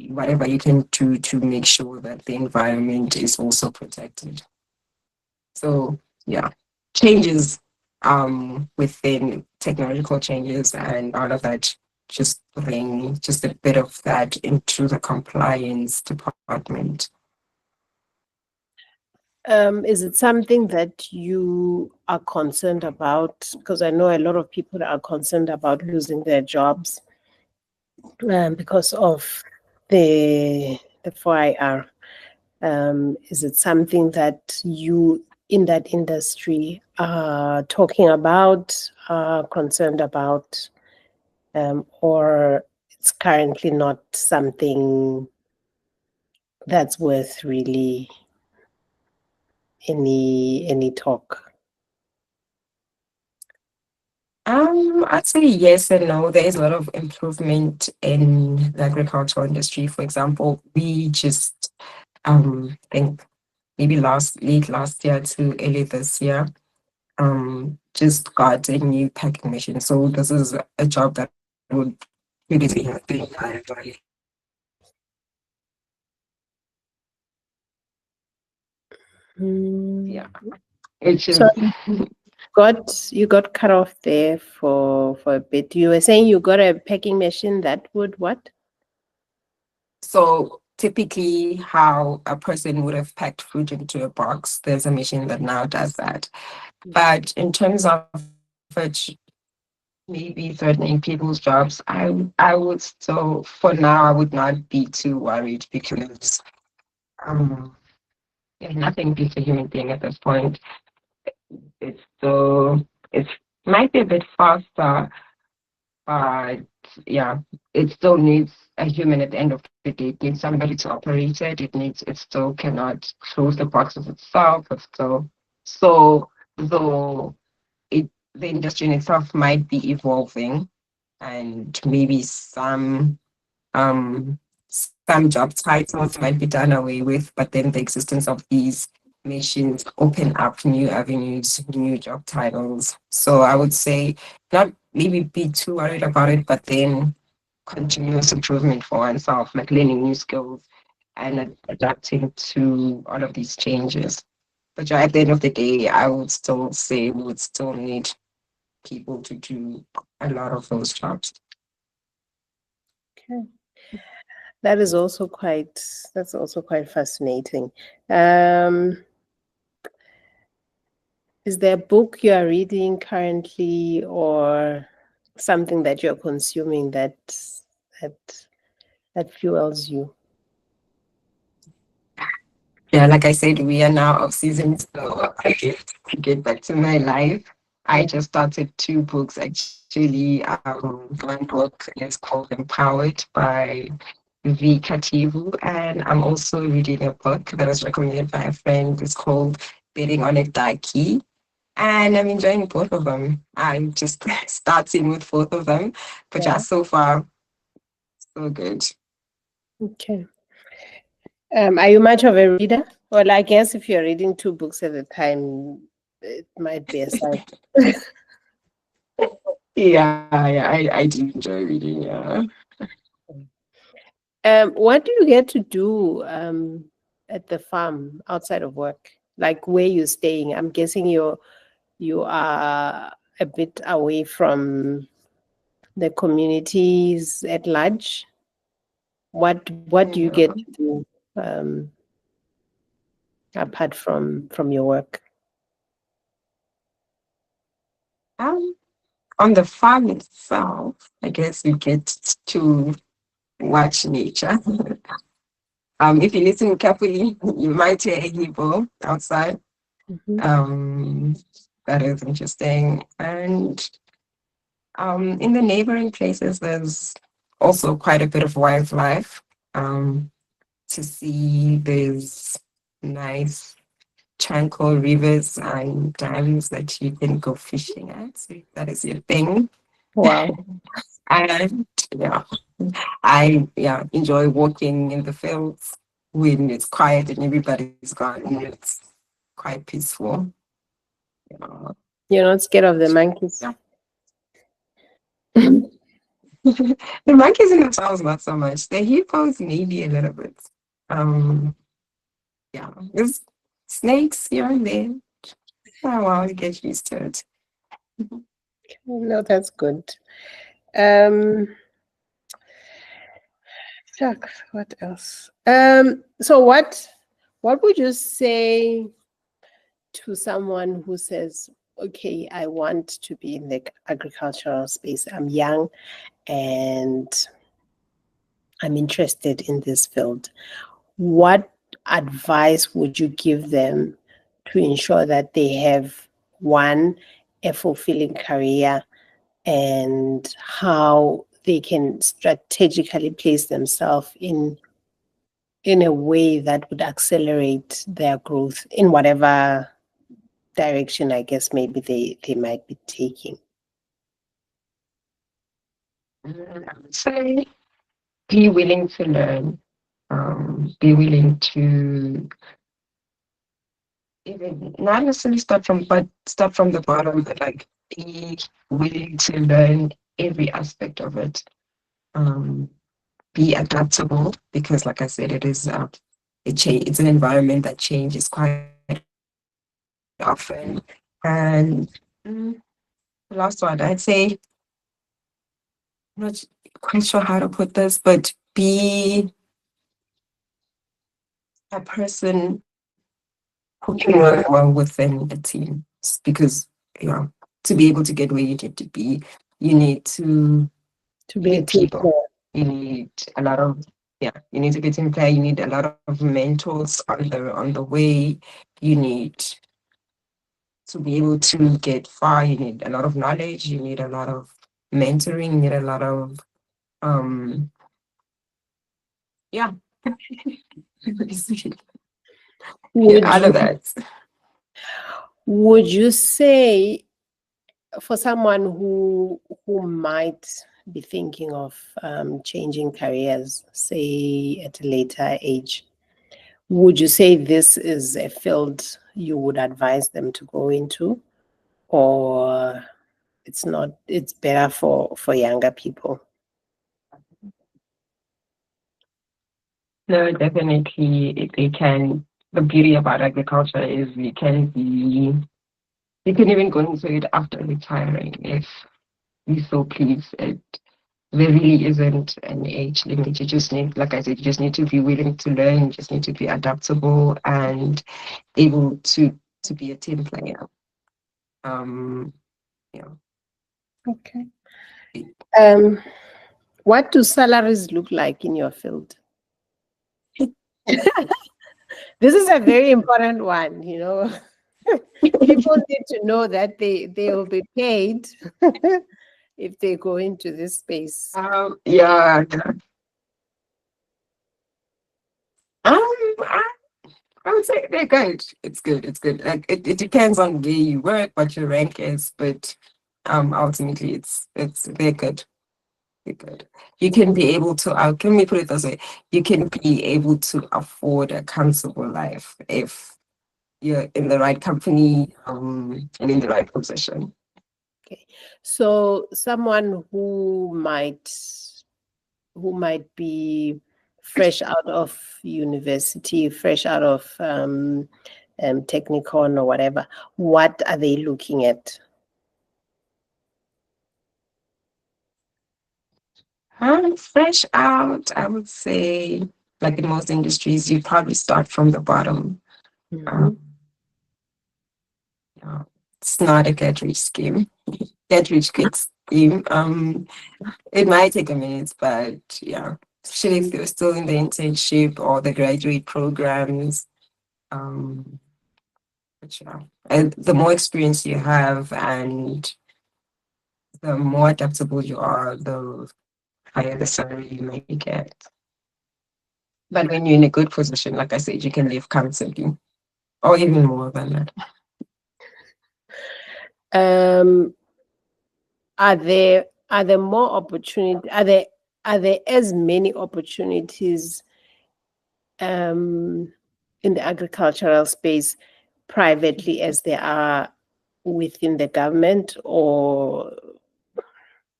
whatever you can do to make sure that the environment is also protected. So yeah, changes within technological changes and all of that, just bring just a bit of that into the compliance department. Is it something that you are concerned about? Because I know a lot of people are concerned about losing their jobs because of the 4IR. Is it something that you in that industry are talking about, are concerned about, or it's currently not something that's worth really any talk? I'd say yes and no. There is a lot of improvement in the agricultural industry. For example, we just think maybe late last year to early this year, just got a new packing machine. So this is a job that would previously have been hired by. Yeah, it's So just you got cut off there for a bit. You were saying you got a packing machine that would what? so typically how a person would have packed fruit into a box. There's a machine that now does that. But in terms of it maybe threatening people's jobs, I would still, for now, I would not be too worried because um, nothing beats a human being at this point. It's still, it might be a bit faster, but yeah, it still needs a human at the end of the day. It needs somebody to operate it. It still cannot close the boxes itself. It's still, so though the industry in itself might be evolving, and maybe some job titles might be done away with, but then the existence of these machines open up new avenues, new job titles. So I would say not maybe be too worried about it, but then continuous improvement for oneself, like learning new skills and adapting to all of these changes. But yeah, at the end of the day, I would still say we would still need people to do a lot of those jobs. Okay. That is also quite fascinating. Um, is there a book you are reading currently, or something that you're consuming that that fuels you? Yeah, like I said, we are now off season, so I get to get back to my life. I just started two books actually. One book is called Empowered by V. Kativu, and I'm also reading a book that was recommended by a friend. It's called Betting on a Daki. And I'm enjoying both of them. I'm just starting with both of them, but yeah, Yeah. so far, so good. Okay. Are you much of a reader? Well, I guess if you're reading two books at a time, it might be a cycle. Yeah, I do enjoy reading. Yeah. What do you get to do at the farm outside of work? Like where you're staying? I'm guessing you are a bit away from the communities at large? What do you get to do apart from your work? Um, on the farm itself, I guess we get to watch nature. If you listen carefully, you might hear a hippo outside. Mhm. Um, that is interesting. And in the neighboring places, there's also quite a bit of wildlife to see. There's nice tranquil rivers and dams that you can go fishing at. So if that is your thing. Wow. And yeah, I enjoy walking in the fields when it's quiet and everybody's gone and it's quite peaceful. Yeah. You're not scared of the monkeys? Yeah. The monkeys in themselves not so much. The hippos maybe a little bit. Um yeah. There's snakes here and there. Oh well, you get used to it. No, that's good. Um, Shucks, what else? So what would you say to someone who says, okay, I want to be in the agricultural space. I'm young and I'm interested in this field. What advice would you give them to ensure that they have one, a fulfilling career, and how they can strategically place themselves in a way that would accelerate their growth in whatever direction I guess maybe they might be taking? I would say be willing to learn. Be willing to even not necessarily start from the bottom, but like be willing to learn every aspect of it. Um, be adaptable because, like I said, it is it's an environment that changes quite often. And the last one, I'd say, I'm not quite sure how to put this, but be a person who can work well within a team because you know to be able to get where you need to be, you need to To you be a need team people. player. You need a lot of you need to be a team player. You need a lot of mentors on the way. You need to be able to get far. You need a lot of knowledge. You need a lot of mentoring. You need a lot of um yeah yeah Would all you of that. would you say for someone who might be thinking of changing careers, say at a later age, would you say this is a field you would advise them to go into, or it's not? It's better for younger people. No, definitely, they can. The beauty about agriculture is you can even go into it after retiring if you so please. There really isn't an age limit. You just need, like I said, you just need to be willing to learn. You just need to be adaptable and able to be a team player. Um, yeah. Okay. Um, what do salaries look like in your field? This is a very important one, you know. People need to know that they will be paid if they go into this space. Yeah. I, I would say they're good. It's good. It's good. Like it depends on where you work, what your rank is, but ultimately it's they're good. They're good. You can be able to can we put it this way? You can be able to afford a comfortable life if you're in the right company and in the right position. Okay. So someone who might be fresh out of university, fresh out of Technicon or whatever, what are they looking at? Fresh out, I would say, like in most industries, you probably start from the bottom. Mhm. Um, yeah, it's not a get rich scheme, get rich quick scheme. It might take a minute, but yeah, especially if you're still in the internship or the graduate programs. Um, but yeah, and the more experience you have and the more adaptable you are, the higher the salary you may get. But when you're in a good position, like I said, you can live comfortably or even more than that. Um, are there more opportunity? Are there as many opportunities um, in the agricultural space privately as there are within the government, or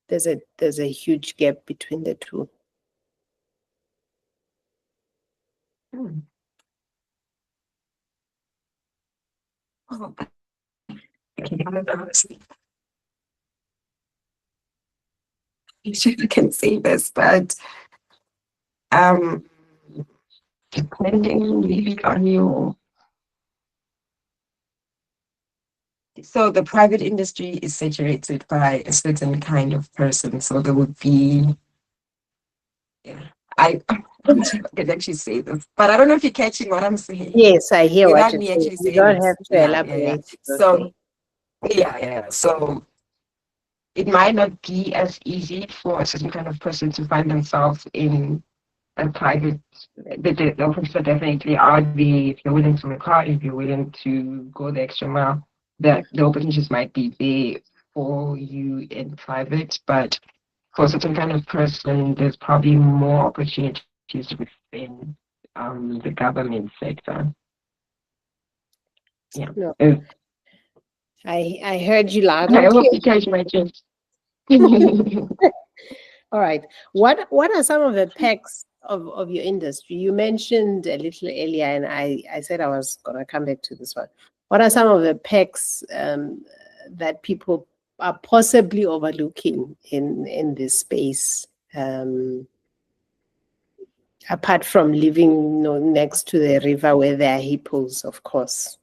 there's a huge gap between the two? Hmm. Oh, honestly, I'm sure I can say this, but um, depending really on you. So the private industry is saturated by a certain kind of person. So there would be, yeah, I'm not sure if I can actually say this, but I don't know if you're catching what I'm saying Yes, I hear what without you're me saying. actually You saying don't it. have to Yeah, yeah, yeah. elaborate. It's okay. So yeah. So it might not be as easy for a certain kind of person to find themselves in a private. The options are definitely are the if you're willing to work hard, if you're willing to go the extra mile, that the opportunities might be there for you in private, but for a certain kind of person, there's probably more opportunities within the government sector. Yeah. No, I heard you loud I and hope clear. you catch my drift. All right. What are some of the perks of your industry? You mentioned a little earlier, and I said I was gonna come back to this one. What are some of the perks that people are possibly overlooking in this space? Apart from living, next to the river where there are hippos, of course.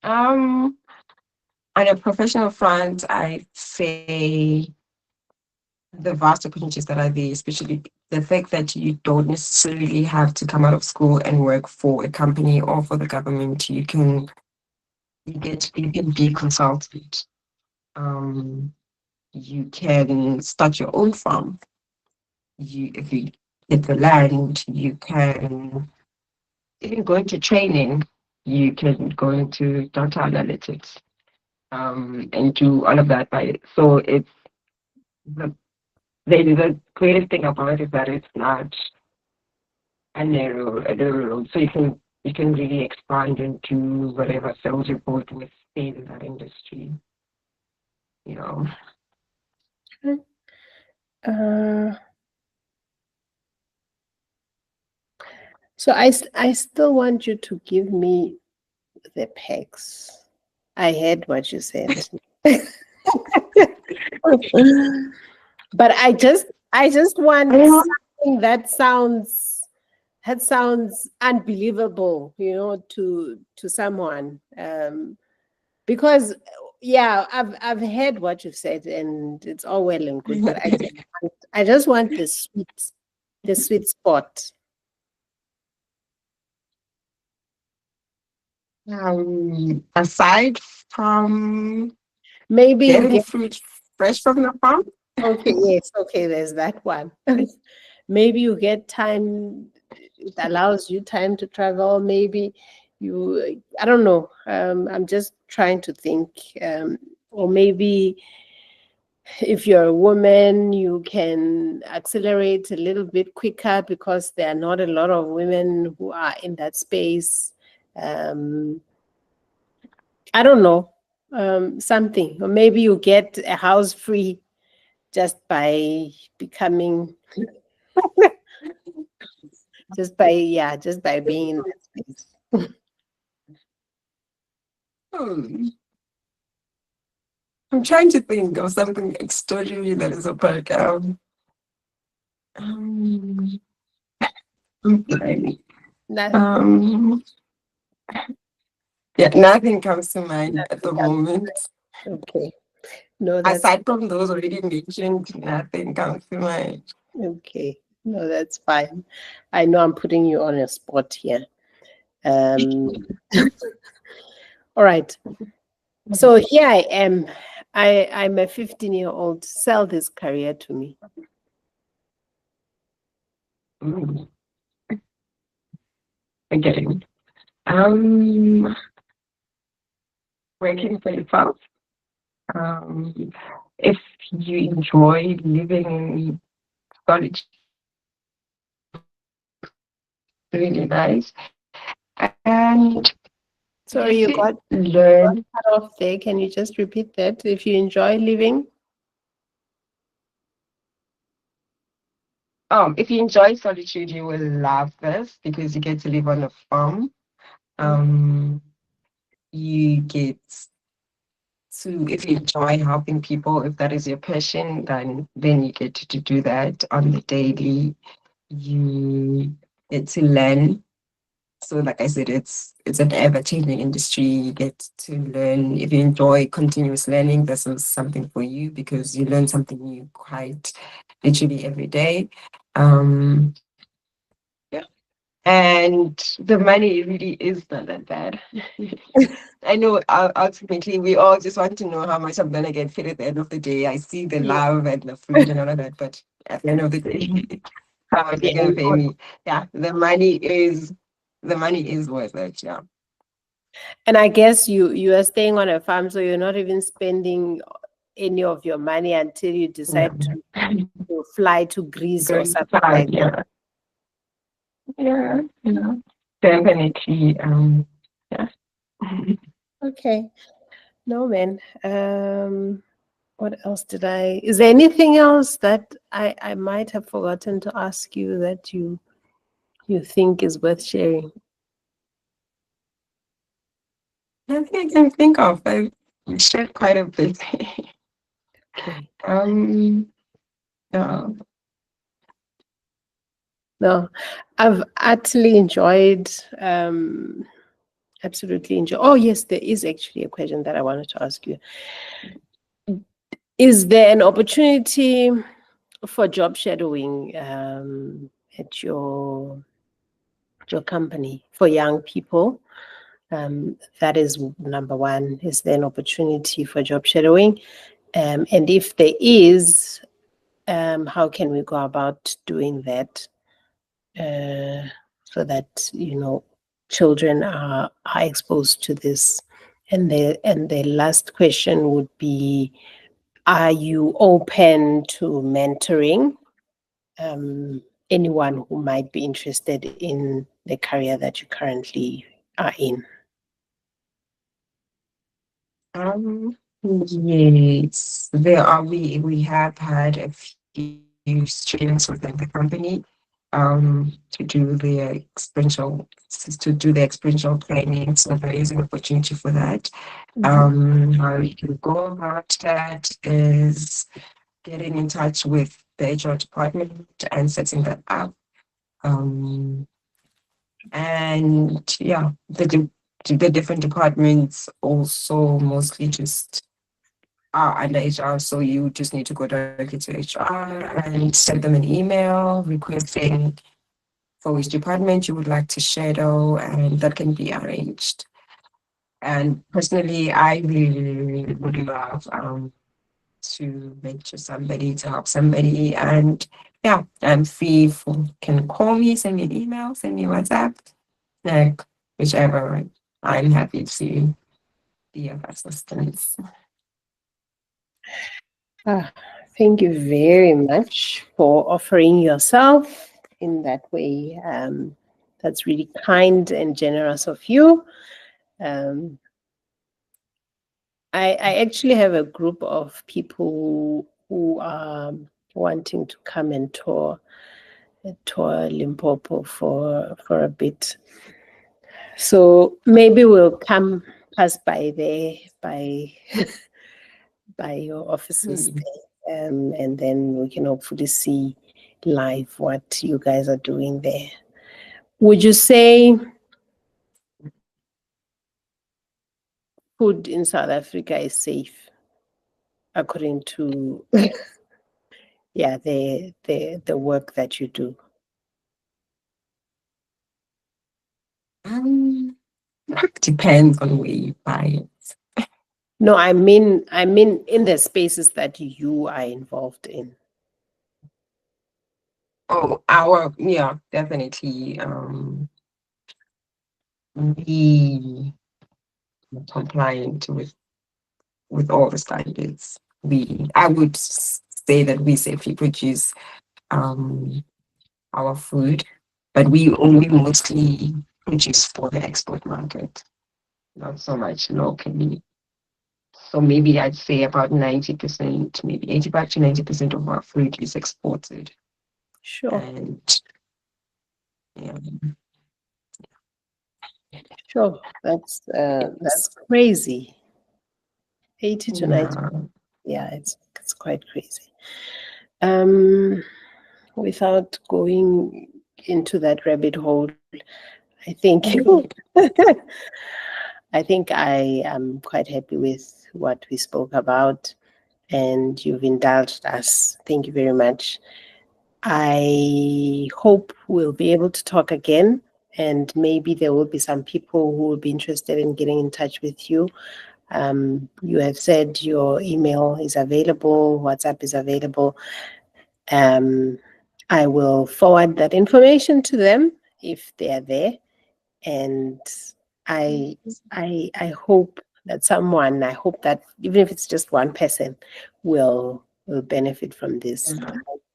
um, on a professional front, I'd say the vast opportunities that are there, especially the fact that you don't necessarily have to come out of school and work for a company or for the government. You can be a consultant. Um, you can start your own farm. If you get the land, you can even go into training. You can go into data analytics and do all of that. So it's the the greatest thing about it is that it's not a narrow road. So you can really expand into whatever sells your boat within that industry. You know. Uh, so I still want you to give me the pecs. I heard what you said. But I just want Yeah. something that sounds unbelievable, to someone. Because yeah, I've heard what you've said, and it's all well and good, but I just want the sweet spot. Aside from Maybe you getting get fruit fresh from the farm. okay, yes, okay, there's that one. Maybe you get time, it allows you time to travel, maybe I don't know. I'm just trying to think. Or maybe if you're a woman, you can accelerate a little bit quicker because there are not a lot of women who are in that space. Um, I don't know. Something. Or maybe you get a house free just by becoming, just by being in that space. Hmm. I'm trying to think of something extraordinary that is a perk. Um, Nothing. um, yeah, nothing comes to mind at Nothing the comes. moment. Okay. No, that's Aside from those already mentioned, nothing comes to mind. okay. No, that's fine. I know I'm putting you on a spot here. Um, all right. So here I am. I'm a 15-year-old. Sell this career to me. Mm, okay. Um, Working for yourself. If you enjoy living in solitude, really nice. And Sorry, if you you got learn, cut off there. Can you just repeat that? If you enjoy living. if you enjoy solitude, you will love this because you get to live on a farm. Um, you get to, if you enjoy helping people, if that is your passion, then you get to do that on the daily. You get to learn. So, like I said, it's an ever-changing industry. You get to learn. If you enjoy continuous learning, this is something for you because you learn something new quite literally every day. Um, yeah. And the money really is not that bad. I know ultimately we all just want to know how much I'm gonna get paid at the end of the day. I see the Yeah, love and the food and all of that, but at the end of the day, how much yeah. are gonna pay me? Yeah, the money is worth it. Yeah. And I guess you are staying on a farm, so you're not even spending any of your money until you Yeah. decide to fly to Greece or Going something far, like that. yeah. Yeah, definitely. Yeah. Okay. No, man. What else is there anything else that I might have forgotten to ask you that you think is worth sharing? Nothing I can think of. I've shared quite a bit. Okay. um, yeah. No, I've actually enjoyed, absolutely enjoyed. Oh, yes, there is actually a question that I wanted to ask you. Is there an opportunity for job shadowing at your company for young people? That is number one. Is there an opportunity for job shadowing? And if there is, how can we go about doing that so that children are exposed to this? And the last question would be: are you open to mentoring anyone who might be interested in the career that you currently are in? Yes, we have had a few students within the company to do the experiential training. So there is an opportunity for that. How you can go about that is getting in touch with the HR department and setting that up. Um, and yeah, the different departments also mostly just are under HR. So you just need to go directly to HR and send them an email requesting for which department you would like to shadow, and that can be arranged. And personally, I really would love to mentor somebody, to help somebody. And yeah, I'm free for can call me, send me an email, send me a WhatsApp, like whichever. I'm happy to be of assistance. Ah, thank you very much for offering yourself in that way. That's really kind and generous of you. Um, I actually have a group of people who are wanting to come and tour Limpopo for a bit. So maybe we'll come pass by there by by your offices there, and then we can hopefully see live what you guys are doing there. Would you say food in South Africa is safe according to yeah the work that you do? Depends on where you buy it. No, I mean in the spaces that you are involved in. Oh, yeah, definitely. We compliant with all the standards. I would say that we safely produce our food, but we only mostly produce for the export market, not so much locally. So maybe I'd say about 90%, maybe 85 to 90% of our food is exported. Sure. And yeah. Sure. That's crazy. 80 to 90. Yeah, it's quite crazy. Without going into that rabbit hole, I think I think I am quite happy with what we spoke about, and you've indulged us. Thank you very much. I hope we'll be able to talk again, and maybe there will be some people who will be interested in getting in touch with you. You have said your email is available, WhatsApp is available. I will forward that information to them if they are there, and I hope that I hope that even if it's just one person, will benefit from this.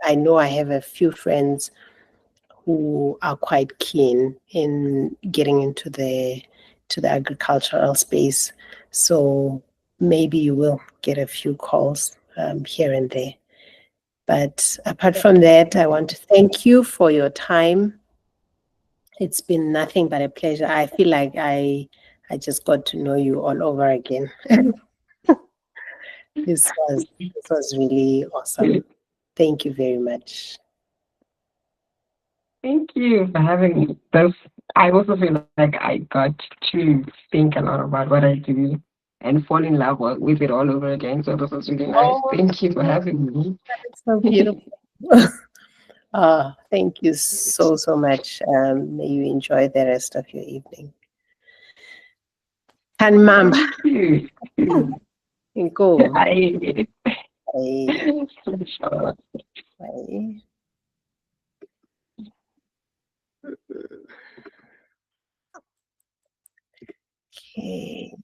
I know I have a few friends who are quite keen in getting into the agricultural space, so maybe you will get a few calls here and there. But apart from that, I want to thank you for your time. It's been nothing but a pleasure. I feel like I just got to know you all over again. This was really awesome. Thank you very much. Thank you for having me. I also feel like I got to think a lot about what I do and fall in love with it all over again. So this was really nice. Oh, Thank you for having me. it's so beautiful. Thank you so much. May you enjoy the rest of your evening. And mom, Thank you. go. Bye. Bye. Sure. Bye. Okay.